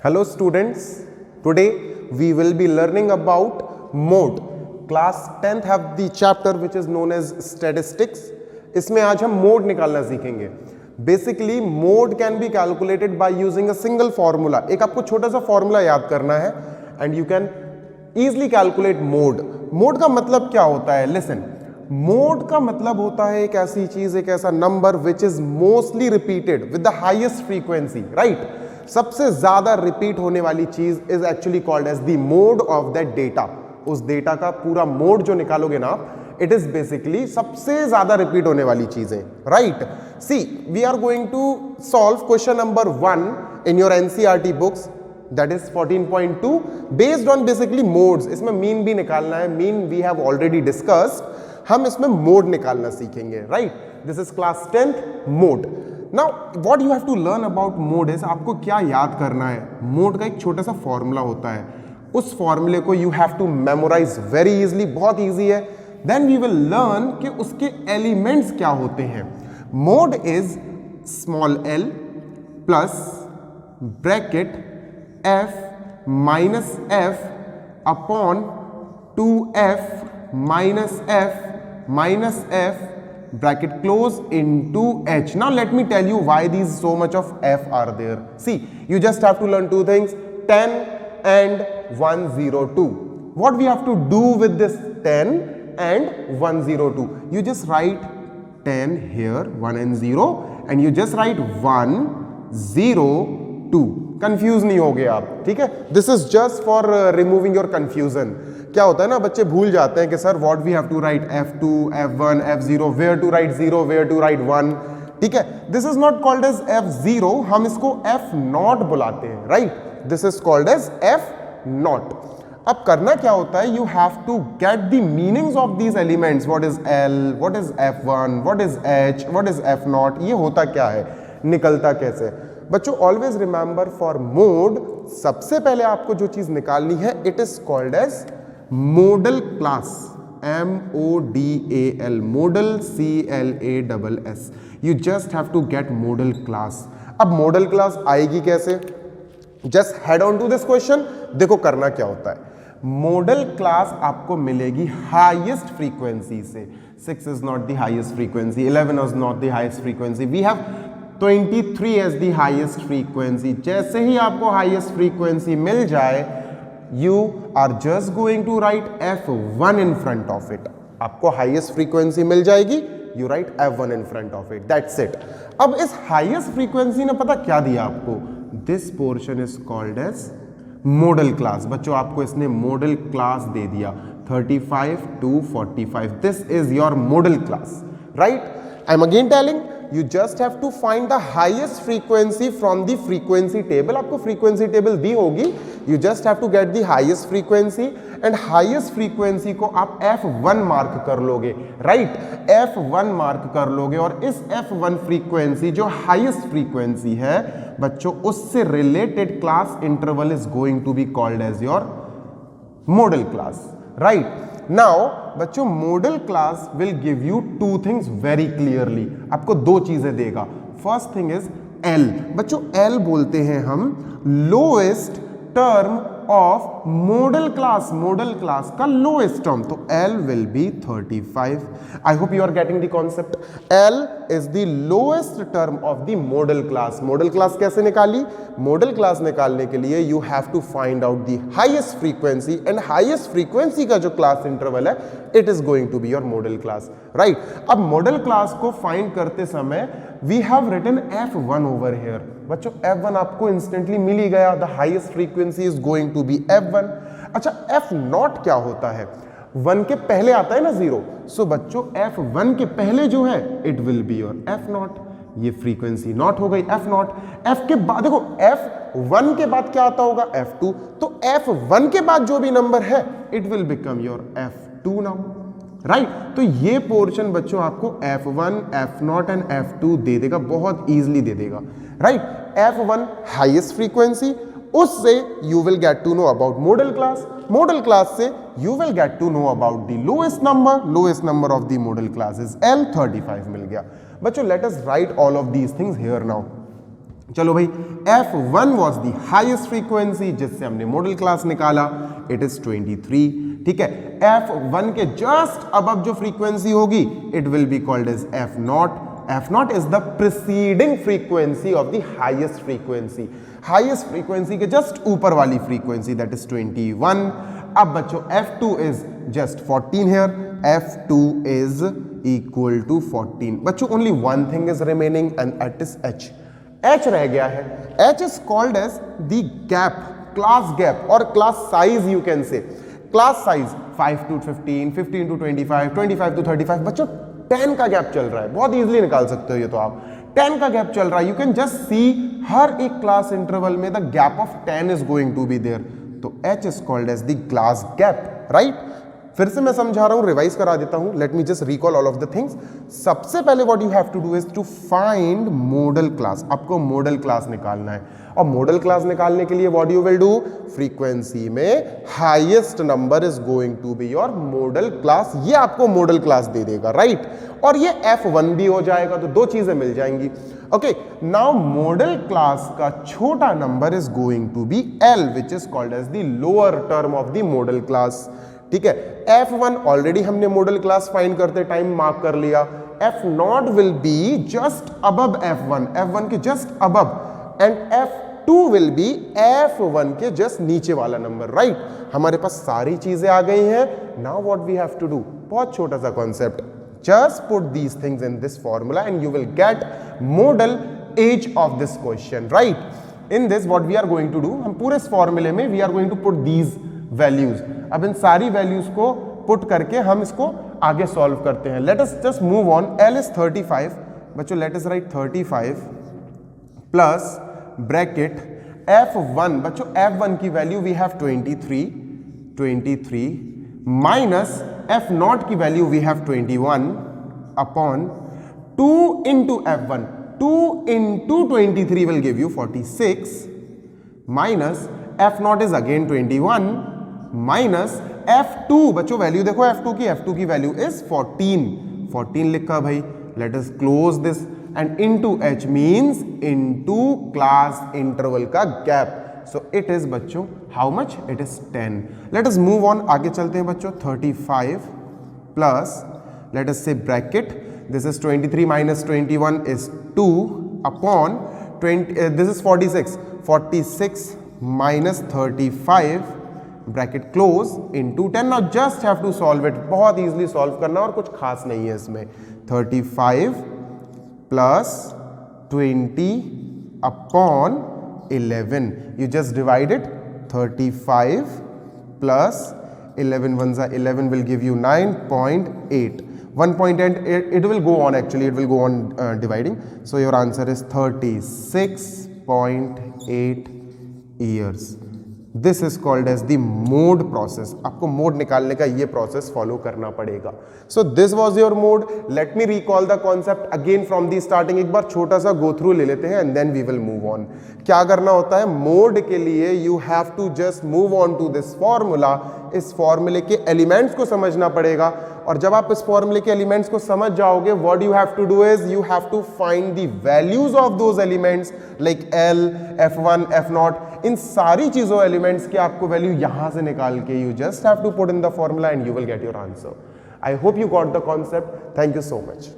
Hello students, today we will be learning about mode. Class 10th have the chapter which is known as statistics. इसमें आज हम mode निकालना सीखेंगे. Basically mode can be calculated by using a single formula. एक आपको छोटा सा formula याद करना है and you can easily calculate mode. Mode का मतलब क्या होता है? Listen. Mode का मतलब होता है एक ऐसी चीज, एक ऐसा number which is mostly repeated with the highest frequency, right? सबसे ज्यादा रिपीट होने वाली चीज is actually called as the mode of that data. उस डेटा का पूरा मोड जो निकालोगे ना आप, इट इज बेसिकली सबसे ज्यादा रिपीट होने वाली चीजें, right? See, we are going to solve question number 1 in your NCERT books, that is 14.2 based on basically modes. इसमें मीन भी निकालना है. Mean we have already discussed. हम इसमें मोड निकालना सीखेंगे, right? This is class 10th mode. Now what you have to learn about mode is, आपको क्या याद करना है? मोड का एक छोटा सा फॉर्मूला होता है. उस फॉर्मूले को you have to memorise very easily. बहुत इजी है. देन वी विल लर्न कि उसके एलिमेंट्स क्या होते हैं. Mode is small L plus bracket F minus F upon 2f minus F minus F bracket close into h. Now let me tell you why these so much of f are there. See, you just have to learn two things, 10 and 102. What we have to do with this 10 and 102? You just write 10 here, 1 and 0, and you just write 1 0 2. Confuse नहीं हो गए आप, ठीक है? This is just for removing your confusion. क्या होता है ना, बच्चे भूल जाते हैं कि sir what we have to write f2 f1 f0, where to write 0, where to write 1, ठीक है? This is not called as f0, हम इसको f0 बुलाते हैं, राइट? This is called as f0. अब करना क्या होता है, you have to get the meanings of these elements. What is l, what is f1, what is h, what is f0. ये होता क्या है, निकलता कैसे? बच्चों ऑलवेज रिमेंबर फॉर मोड, सबसे पहले आपको जो चीज निकालनी है, it is called as modal class. MODAL, modal CLASS. You just have to get modal class. अब मोडल क्लास आएगी कैसे? Just head on to this question. देखो करना क्या होता है. मोडल क्लास आपको मिलेगी हाईएस्ट फ्रीक्वेंसी से. 6 is not the highest frequency, 11 is not the highest frequency, we have 23 as the highest frequency. जैसे ही आपको हाईएस्ट फ्रीक्वेंसी मिल जाए, you are just going to write f1 in front of it. आपको highest frequency मिल जाएगी, you write f1 in front of it, that's it. अब इस हाईएस्ट फ्रीक्वेंसी ने पता क्या दिया आपको? This portion is called as modal class. बच्चों आपको इसने मोडल क्लास दे दिया 35 to 45. This is your model class, right? I am again telling, you just have to find the highest frequency from the frequency table. आपको frequency table दी होगी, you just have to get the highest frequency and highest frequency को आप F1 mark कर लोगे, right? F1 mark कर लोगे और इस F1 frequency जो highest frequency है बच्चों, उससे related class interval is going to be called as your model class, right? Now बच्चों model class will give you two things very clearly. आपको दो चीजें देगा. First thing is L. बच्चों एल बोलते हैं हम lowest term of model class. Model class का लोएस्ट टर्म, तो L will be 35. I hope you are getting the concept. L is the lowest term of the model class. Model class कैसे निकाली? Model class निकालने के लिए you have to find out the highest frequency, and highest frequency का जो class interval है, it is going to be your model class, right? अब modal class को फाइंड करते समय we have written f1 over here. बच्चों f1 आपको instantly मिल ही गया. The highest frequency is going to be f1. अच्छा f0 क्या होता है? 1 के पहले आता है ना 0. सो बच्चों f1 के पहले जो है, it will be your f0. ये फ्रीक्वेंसी नॉट हो गई f0. f के बाद देखो, f1 के बाद क्या आता होगा? f2. तो f1 के बाद जो भी नंबर है, it will become your f2 now, right? तो ये पोर्शन बच्चों आपको f1, f0 एंड f2 दे देगा, बहुत इजीली दे देगा, राइट? f1 हाईएस्ट फ्रीक्वेंसी, उससे you will get to know about model class. Model class से you will get to know about the lowest number. Lowest number of the model class is L. 35 मिल गया. बच्चों let us write all of these things here now. चलो भाई, F1 was the highest frequency जिससे हमने model क्लास निकाला, it is 23। ठीक है, F1 के जस्ट अबव जो फ्रीक्वेंसी होगी it will be called as F0। F0 is the preceding frequency of the highest frequency, highest frequency के जस्ट ऊपर वाली फ्रीक्वेंसी, दैट इज 21। अब बच्चों F2 is just 14 here, F2 is equal to 14। बच्चों only one thing is remaining and that is H। H रह गया है, H is called as the gap, class gap और class size you can say. Class size 5 to 15, 15 to 25, 25 to 35। बच्चों 10 का gap चल रहा है, बहुत इजीली निकाल सकते हो ये तो आप। 10 का गैप चल रहा है, यू कैन जस्ट सी हर एक क्लास इंटरवल में the gap of 10 is going to be there, तो H is called as the class gap, right. फिर से मैं समझा रहा हूं, रिवाइज करा देता हूं, let me just recall all of the things. सबसे पहले what you have to do is to find model class, आपको मॉडल क्लास निकालना है, और मॉडल क्लास निकालने के लिए what you will do, frequency में highest number is going to be your model class, ये आपको मॉडल क्लास दे देगा, राइट। और ये F1 भी हो जाएगा, तो दो चीजें मिल जाएंगी। ओके, नाउ मॉडल क्लास का छोटा number is going to be L, which is called as the lower term of the model class. ठीक है, F1 ऑलरेडी हमने मॉडल क्लास फाइंड करते टाइम मार्क कर लिया, F0 will be just above F1, F1 के just above, and F2 will be F1 के just नीचे वाला नंबर, राइट। हमारे पास सारी चीजें आ गई हैं। Now what we have to do, बहुत छोटा सा concept, just put these things in this formula and you will get mode as of this question, right. In this what we are going to do, हम पूरे इस फॉर्मूले में we are going to put these values. अब इन सारी values को put करके हम इसको आगे सॉल्व करते हैं। Let us just move on. L is 35, बच्चों let us right 35 plus bracket F1, बच्चों F1 की value we have 23 minus F0 की value we have 21 upon 2 into F1, 2 into 23 will give you 46 minus F0 is again 21 minus F2, बच्चों value देखो F2 की value is 14 लिखा भाई। Let us close this and into H means into class interval का gap, so it is बच्चों how much, it is 10। Let us move on, आगे चलते हैं बच्चों। 35 plus let us say bracket, this is 23 minus 21 is 2 upon 20, this is 46 minus 35 bracket close into 10। Now just have to solve it, बहुत easily solve करना और कुछ खास नहीं है इसमें। 35 plus 20 upon 11, you just divided 35 plus 11 1 जा 11 will give you 9.8, 1.8, it will go on, actually it will go on dividing, so your answer is 36.8 years. This is called as the mode process. आपको mode निकालने का ये process follow करना पड़ेगा। So this was your mode. Let me recall the concept again from the starting, एक बार छोटा सा गो थ्रू ले लेते हैं and then we will move on. क्या करना होता है मोड के लिए, you have to just move on to this formula. इस फॉर्मूले के एलिमेंट्स को समझना पड़ेगा, और जब आप इस फॉर्मूले के एलिमेंट्स को समझ जाओगे, what you have to do is you have to find the values of those elements like L, F1, F0, इन सारी चीजों एलिमेंट्स के आपको वैल्यू यहां से निकाल के you just have to put in the formula and you will get your answer. I hope you got the concept. Thank you so much.